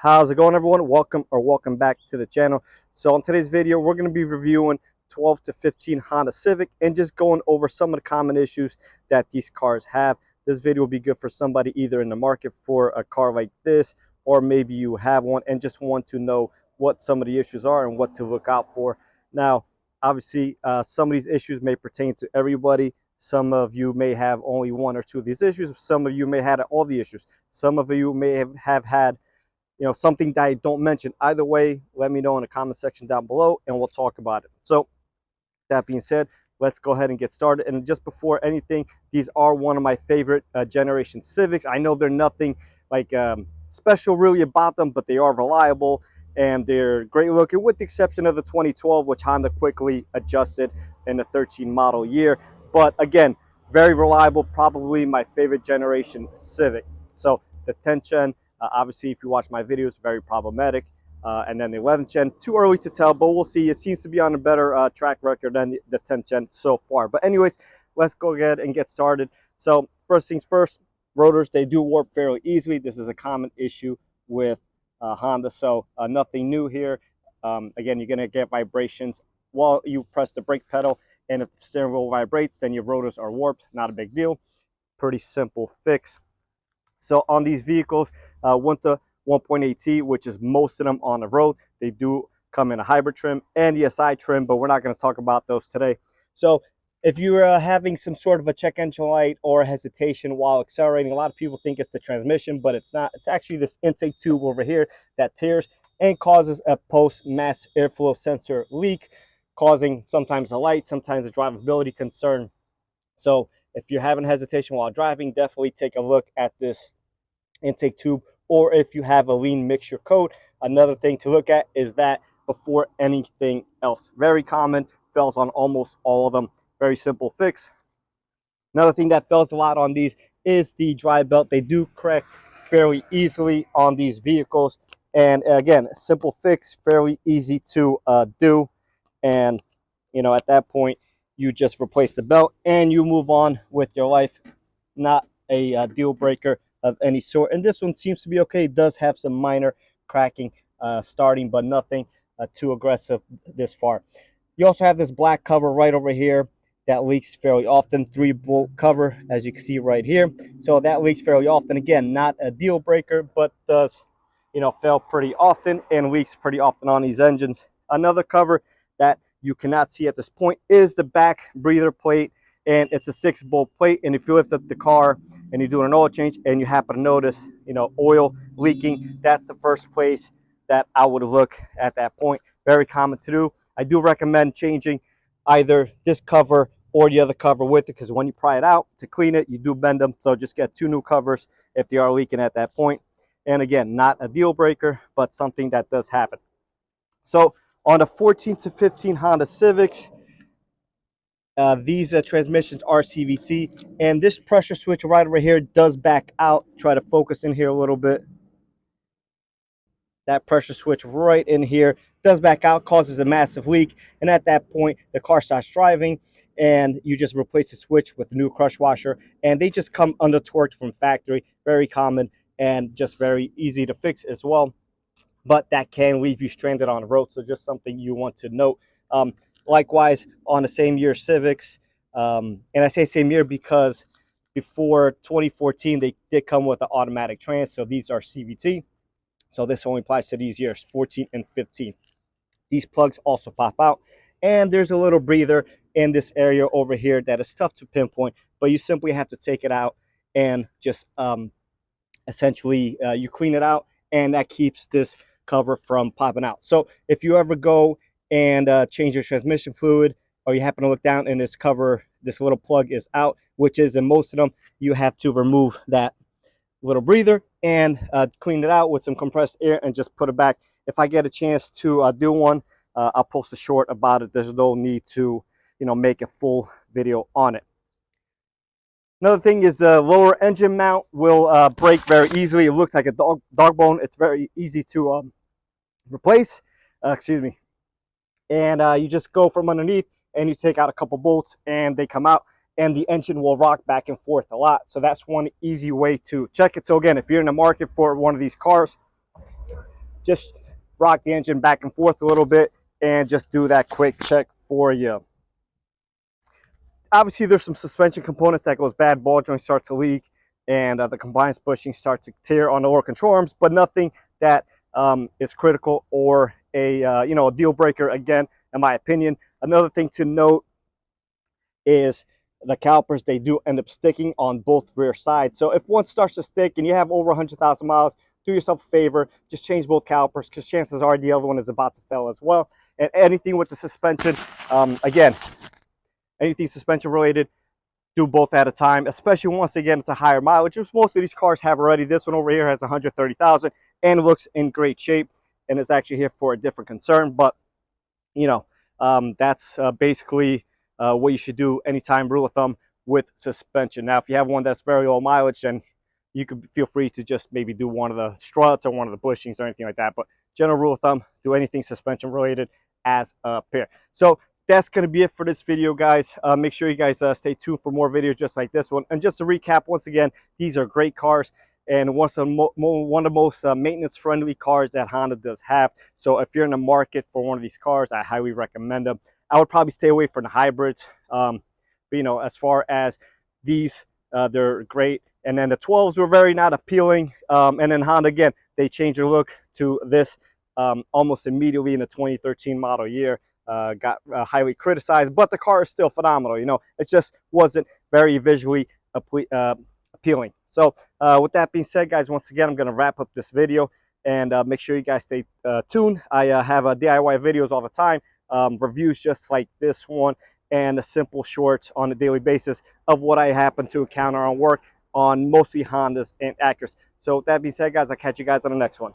How's it going, everyone? Welcome back to the channel. So in today's video, we're going to be reviewing 12 to 15 Honda Civic and just going over some of the common issues that these cars have. This video will be good for somebody either in the market for a car like this, or maybe you have one and just want to know what some of the issues are and what to look out for. Now, obviously, some of these issues may pertain to everybody. Some of you may have only one or two of these issues. Some of you may have all the issues. Some of you may have had something that I don't mention. Either way, let me know in the comment section down below and we'll talk about it. So that being said, let's go ahead and get started. And just before anything, these are one of my favorite generation Civics. I know they're nothing like special really about them, but they are reliable and they're great looking, with the exception of the 2012, which Honda quickly adjusted in the 13 model year. But again, very reliable, probably my favorite generation Civic. So the 10th gen, obviously, if you watch my videos, very problematic. And then the 11th gen, too early to tell, but we'll see. It seems to be on a better track record than the 10th gen so far. But anyways, let's go ahead and get started. So first things first, rotors, they do warp fairly easily. This is a common issue with Honda, so nothing new here. Again, you're going to get vibrations while you press the brake pedal, and if the steering wheel vibrates, then your rotors are warped. Not a big deal. Pretty simple fix. So on these vehicles, 1 to 1.8T, which is most of them on the road, they do come in a hybrid trim and ESI trim, but we're not going to talk about those today. So if you're having some sort of a check engine light or hesitation while accelerating, a lot of people think it's the transmission, but it's not. It's actually this intake tube over here that tears and causes a post-mass airflow sensor leak, causing sometimes a light, sometimes a drivability concern. So if you're having hesitation while driving, definitely take a look at this intake tube. Or if you have a lean mixture code, another thing to look at is that before anything else. Very common, fails on almost all of them. Very simple fix. Another thing that fails a lot on these is the dry belt. They do crack fairly easily on these vehicles. And again, simple fix, fairly easy to do. And, at that point, you just replace the belt and you move on with your life. Not a deal breaker of any sort. And this one seems to be okay. It does have some minor cracking starting, but nothing too aggressive this far. You also have this black cover right over here that leaks fairly often. 3-bolt cover, as you can see right here. So that leaks fairly often. Again, not a deal breaker, but does fail pretty often and leaks pretty often on these engines. Another cover that you cannot see at this point is the back breather plate, and it's a 6-bolt plate. And if you lift up the car and you're doing an oil change and you happen to notice oil leaking, that's the first place that I would look at that point. Very common to do. I do recommend changing either this cover or the other cover with it, because when you pry it out to clean it, you do bend them. So just get 2 new covers if they are leaking at that point. And again, not a deal breaker, but something that does happen. So on the 14 to 15 Honda Civics, these transmissions are CVT, and this pressure switch right over here does back out. Try to focus in here a little bit. That pressure switch right in here does back out, causes a massive leak, and at that point the car starts driving and you just replace the switch with a new crush washer, and they just come under torqued from factory. Very common and just very easy to fix as well, but that can leave you stranded on the road, so just something you want to note. Likewise, on the same year Civics, and I say same year because before 2014 they did come with an automatic trans, so these are CVT. So this only applies to these years, 14 and 15. These plugs also pop out, and there's a little breather in this area over here that is tough to pinpoint, but you simply have to take it out and just essentially you clean it out, and that keeps this cover from popping out. So if you ever go and change your transmission fluid, or you happen to look down and this cover, this little plug is out, which is in most of them, you have to remove that little breather and clean it out with some compressed air and just put it back. If I get a chance to do one, I'll post a short about it. There's no need to make a full video on it. Another thing is the lower engine mount will break very easily. It looks like a dog bone. It's very easy to replace. Excuse me. And you just go from underneath and you take out a couple bolts and they come out, and the engine will rock back and forth a lot. So that's one easy way to check it. So again, if you're in the market for one of these cars, just rock the engine back and forth a little bit and just do that quick check for you. Obviously, there's some suspension components that goes bad. Ball joint starts to leak, and the compliance bushing starts to tear on the lower control arms, but nothing that is critical or a a deal breaker. Again, in my opinion. Another thing to note is the calipers. They do end up sticking on both rear sides. So if one starts to stick and you have over 100,000 miles, do yourself a favor, just change both calipers, because chances are the other one is about to fail as well. And anything with the suspension, again, anything suspension related, do both at a time, especially once again it's a higher mileage, which most of these cars have already. This one over here has 130,000 and looks in great shape, and is actually here for a different concern. But that's basically what you should do anytime, rule of thumb, with suspension. Now, if you have one that's very low mileage, then you could feel free to just maybe do one of the struts or one of the bushings or anything like that. But general rule of thumb, do anything suspension related as a pair. So that's going to be it for this video, guys. Make sure you guys stay tuned for more videos just like this one. And just to recap, once again, these are great cars, and one of the most maintenance-friendly cars that Honda does have. So if you're in the market for one of these cars, I highly recommend them. I would probably stay away from the hybrids. But, as far as these, they're great. And then the 12s were very not appealing. And then Honda, again, they changed their look to this almost immediately in the 2013 model year. Got highly criticized, but the car is still phenomenal. It just wasn't very visually appealing. So with that being said, guys, once again, I'm going to wrap up this video, and make sure you guys stay tuned. I have DIY videos all the time, reviews just like this one, and a simple shorts on a daily basis of what I happen to encounter on work on mostly Hondas and Acuras. So with that being said, guys, I'll catch you guys on the next one.